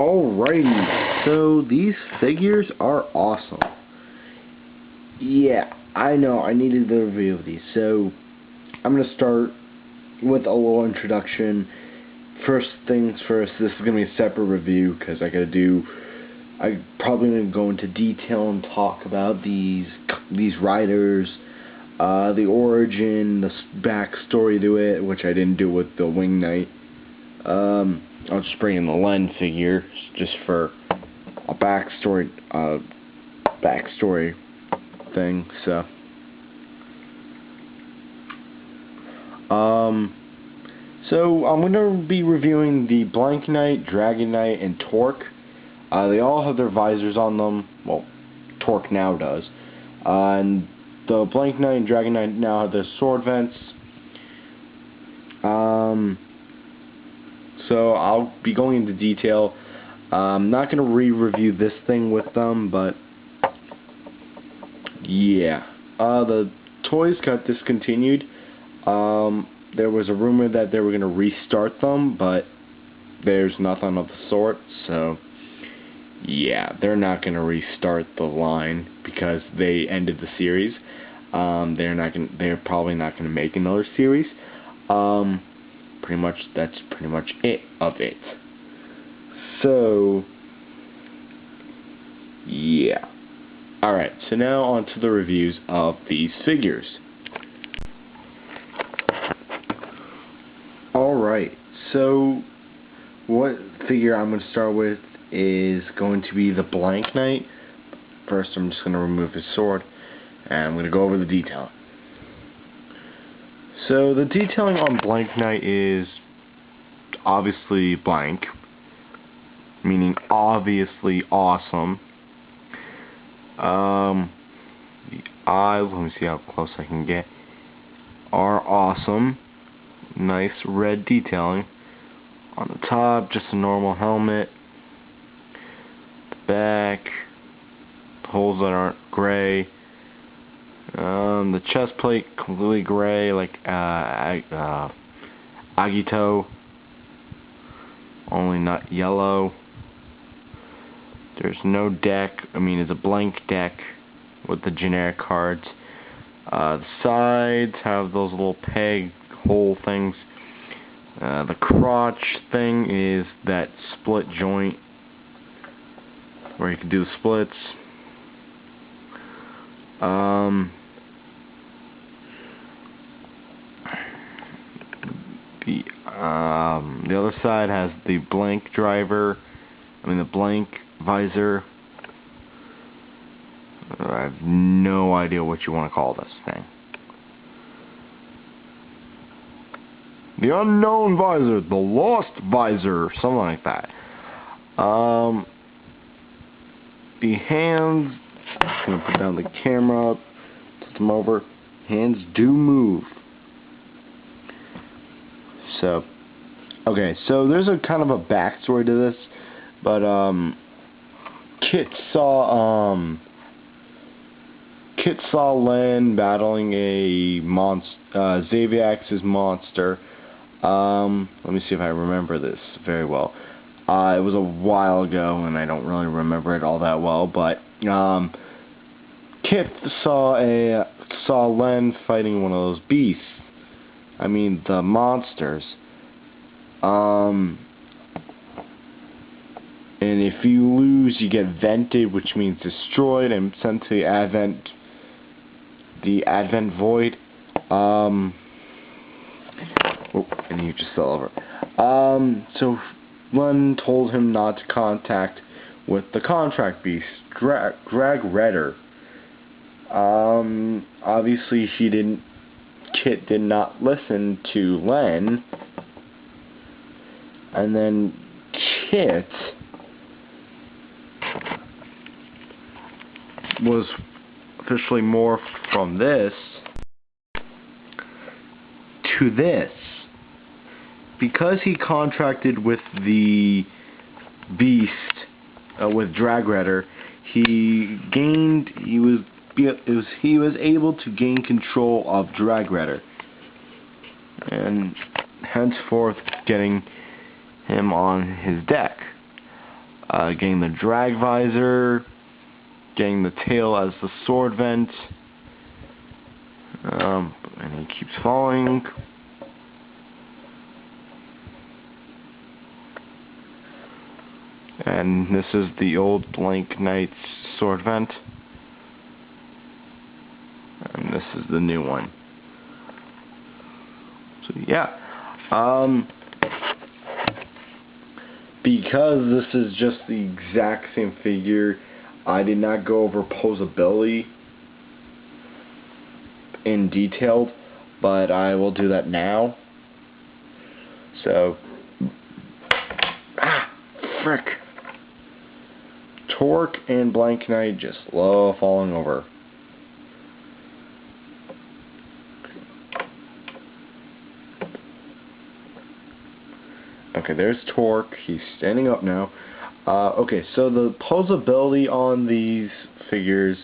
Alrighty, so these figures are awesome. Yeah, I know, I needed the review of these, so I'm going to start with a little introduction. First things first, this is going to be a separate review, because I'm probably going to go into detail and talk about these riders, the origin, the backstory to it, which I didn't do with the Wing Knight. I'll just bring in the Len figure just for a backstory thing. So, so I'm gonna be reviewing the Blank Knight, Dragon Knight, and Torque. They all have their visors on them. Well, Torque now does. And the Blank Knight and Dragon Knight now have their sword vents. So I'll be going into detail. I'm not going to re-review this thing with them, but yeah. The toys got discontinued. There was a rumor that they were going to restart them, but there's nothing of the sort, so yeah, they're not going to restart the line because they ended the series. They're probably not going to make another series. That's pretty much it of it. So yeah. Alright, so now on to the reviews of these figures. Alright, so what figure I'm going to start with is going to be the Blank Knight. First, I'm just going to remove his sword, and I'm going to go over the detail. So the detailing on Blank Knight is obviously blank, meaning obviously awesome. The eyes, let me see how close I can get, are awesome. Nice red detailing. On the top, just a normal helmet. The back, holes that aren't gray. The chest plate completely gray, like Agito, only not yellow. There's no deck. I mean, it's a blank deck with the generic cards. The sides have those little peg hole things. The crotch thing is that split joint where you can do the splits. The other side has the blank the blank visor. I have no idea what you want to call this thing. The unknown visor, the lost visor, something like that. The hands, I'm going to put down the camera, put them over. Hands do move. So, okay, so there's a kind of a backstory to this, but Kit saw Len battling a Xaviax's monster. Let me see if I remember this very well. It was a while ago, and I don't really remember it all that well, but Kit saw Len fighting one of those beasts. I mean, the monsters. And if you lose, you get vented, which means destroyed and sent to the Advent Void. Oh, and you just fell over. So Len told him not to contact with the contract beast, Drag Redder. Obviously Kit did not listen to Len, and then Kit was officially morphed from this to this. Because he contracted with the beast, with Drag Redder, he was able to gain control of Drag Redder, and henceforth getting him on his deck. Getting the drag visor, getting the tail as the sword vent, and he keeps falling. And this is the old Blank Knight's sword vent, and this is the new one. So yeah, because this is just the exact same figure, I did not go over posability in detail, but I will do that now. So, frick. Torque and Blank Knight just love falling over. Okay, there's Torque. He's standing up now. Okay, so the posability on these figures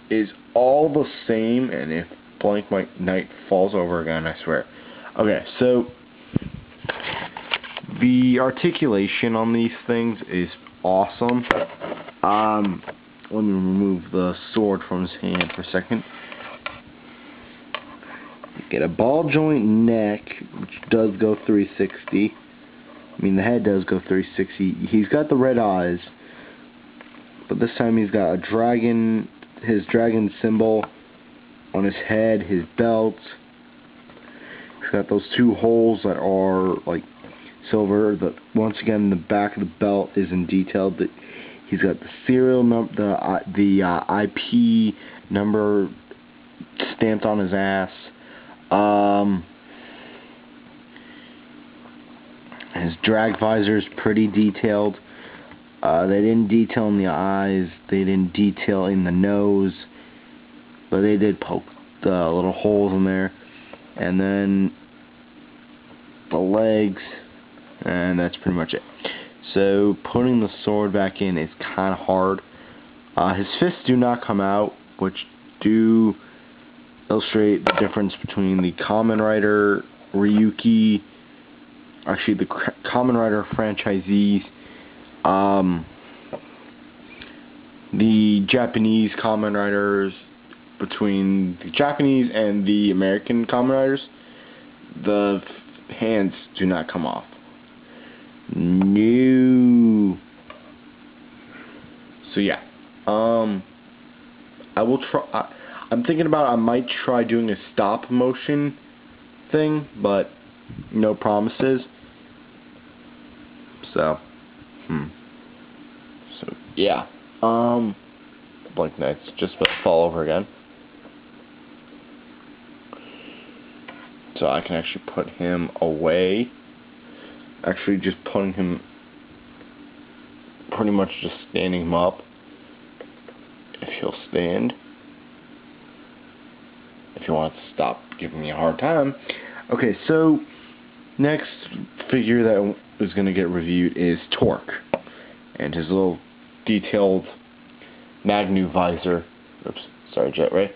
is all the same, and if Blank Knight falls over again, I swear. Okay, so the articulation on these things is awesome. Let me remove the sword from his hand for a second. Get a ball joint neck, which does go 360. I mean, the head does go 360. He's got the red eyes, but this time he's got a dragon, his dragon symbol on his head, his belt. He's got those two holes that are like silver. Once again, the back of the belt isn't detailed. He's got the serial number, the IP number stamped on his ass. His drag visor is pretty detailed. They didn't detail in the eyes, they didn't detail in the nose, but they did poke the little holes in there. And then the legs, and that's pretty much it. So putting the sword back in is kind of hard. His fists do not come out, which do illustrate the difference between the Kamen Rider Ryuki, actually the Kamen Rider franchisees, the Japanese Kamen Riders, between the Japanese and the American Kamen Riders. The hands do not come off. No. So yeah, I will try. I'm thinking about I might try doing a stop motion thing, but no promises. So, So yeah, Blank Knight's just about to fall over again. So I can actually put him away. Actually, just putting him, pretty much just standing him up. If he'll stand. If he wants to stop giving me a hard time. Okay, so next figure that is going to get reviewed is Torque, and his little detailed Magnu visor. Oops, sorry, Jet Ray.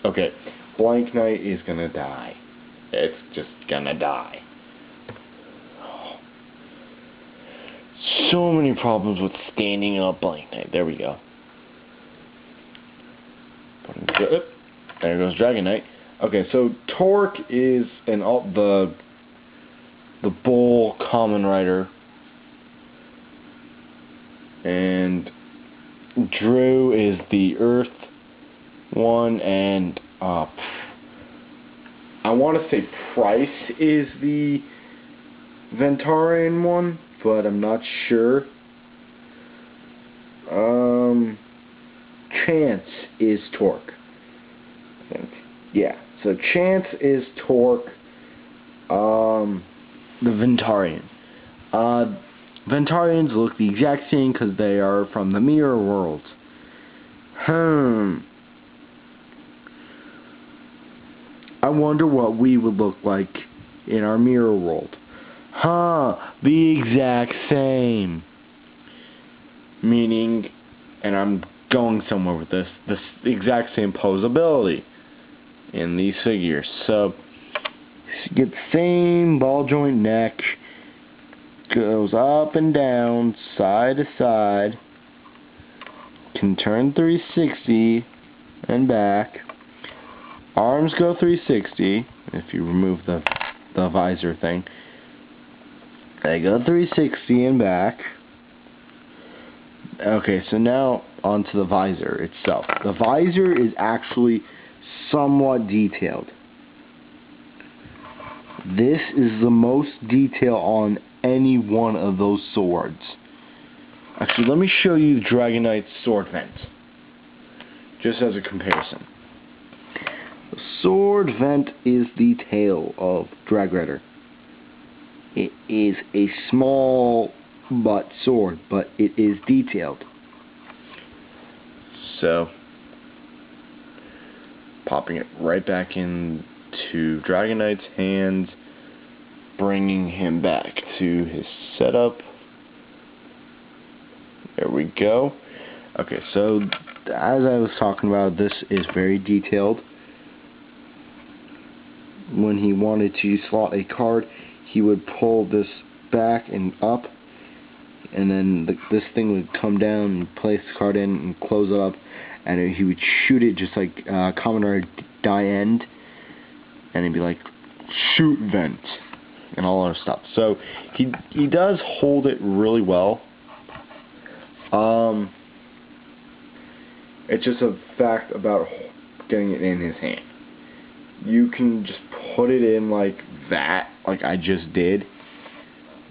Okay, Blank Knight is gonna die. It's just gonna die. So many problems with standing up Blank Knight. There we go. There goes Dragon Knight. Okay, so Torque is the Bull Kamen Rider, and Drew is the Earth one, and I want to say Price is the Ventarian one, but I'm not sure. Chance is Torque, I think. Yeah, so Chance is Torque, the Ventarian. Ventarians look the exact same because they are from the mirror world. I wonder what we would look like in our mirror world. The exact same. Meaning, and I'm going somewhere with this exact same posability in these figures. So, Get the same ball joint neck. Goes up and down, side to side. Can turn 360 and back. Arms go 360 if you remove the visor thing. They go 360 and back. Okay, so now onto the visor itself. The visor is actually somewhat detailed. This is the most detail on any one of those swords. Actually, let me show you the Dragon Knight's sword vent, just as a comparison. The sword vent is the tail of Drag Rider. It is a small butt sword, but it is detailed. So, popping it right back into Dragon Knight's hands, bringing him back to his setup. There we go. Okay, so as I was talking about, this is very detailed. When he wanted to slot a card, he would pull this back and up, and then this thing would come down and place the card in and close it up, and he would shoot it just like Kamen Rider Die End, and he'd be like, shoot vent, and all that stuff. So he does hold it really well. It's just a fact about getting it in his hand. You can just put it in like that, like I just did,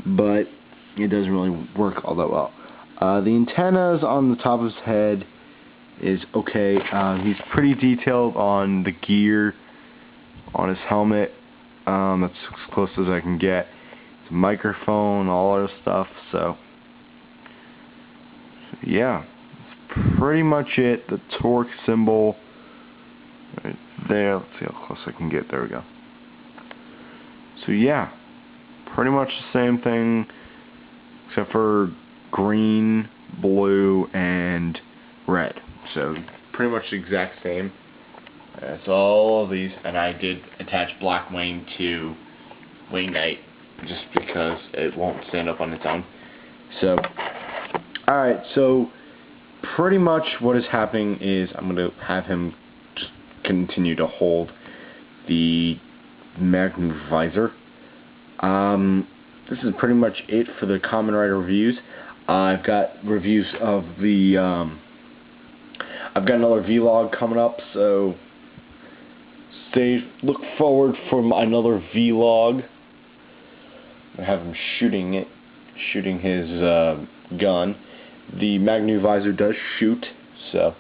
but it doesn't really work all that well. The antennas on the top of his head is okay. He's pretty detailed on the gear on his helmet. That's as close as I can get. His microphone, all that stuff. So yeah, that's pretty much it. The torque symbol right there. Let's see how close I can get. There we go. So yeah, pretty much the same thing, except for green, blue, and red. So pretty much the exact same. That's all of these, and I did attach Black Wayne to Wayne Knight just because it won't stand up on its own. So, alright, so pretty much what is happening is I'm going to have him just continue to hold the Magnum visor. This is pretty much it for the Kamen Rider reviews. I've got reviews of the I've got another vlog coming up, so look forward for another vlog. I have him shooting his gun. The Magnum visor does shoot, so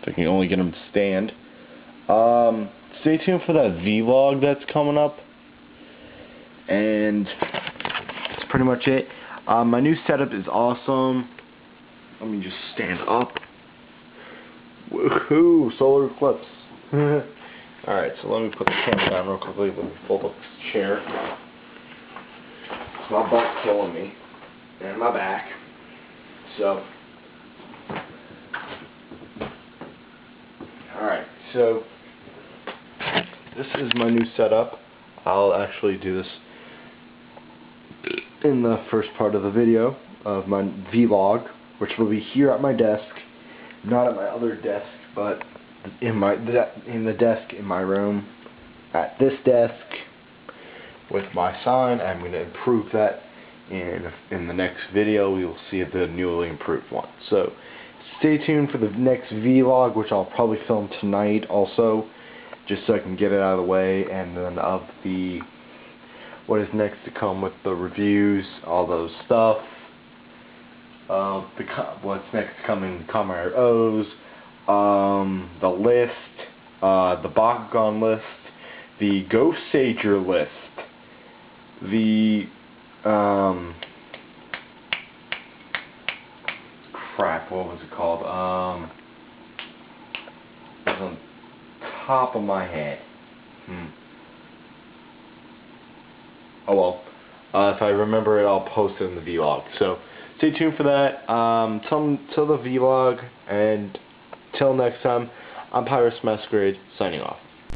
if I can only get him to stand. Stay tuned for that vlog that's coming up, and that's pretty much it. My new setup is awesome. Let me just stand up. Woohoo! Solar eclipse. Alright, so let me put the camera down real quickly. Let me fold up this chair. It's my butt killing me. And my back. So. Alright, so this is my new setup. I'll actually do this in the first part of the video of my vlog, which will be here at my desk, not at my other desk, but in the desk in my room, at this desk with my sign. I'm going to improve that in the next video. We will see the newly improved one. So stay tuned for the next vlog, which I'll probably film tonight also, just so I can get it out of the way, and then of the what is next to come with the reviews, all those stuff. What's next coming, Kamen Rider O's, the list, the Bakugan list, the Ghost Sager list, the crap, what was it called? It was on top of my head. Oh well. If I remember it, I'll post it in the vlog. So stay tuned for that. Till the vlog, and till next time, I'm Pyrus Masquerade, signing off.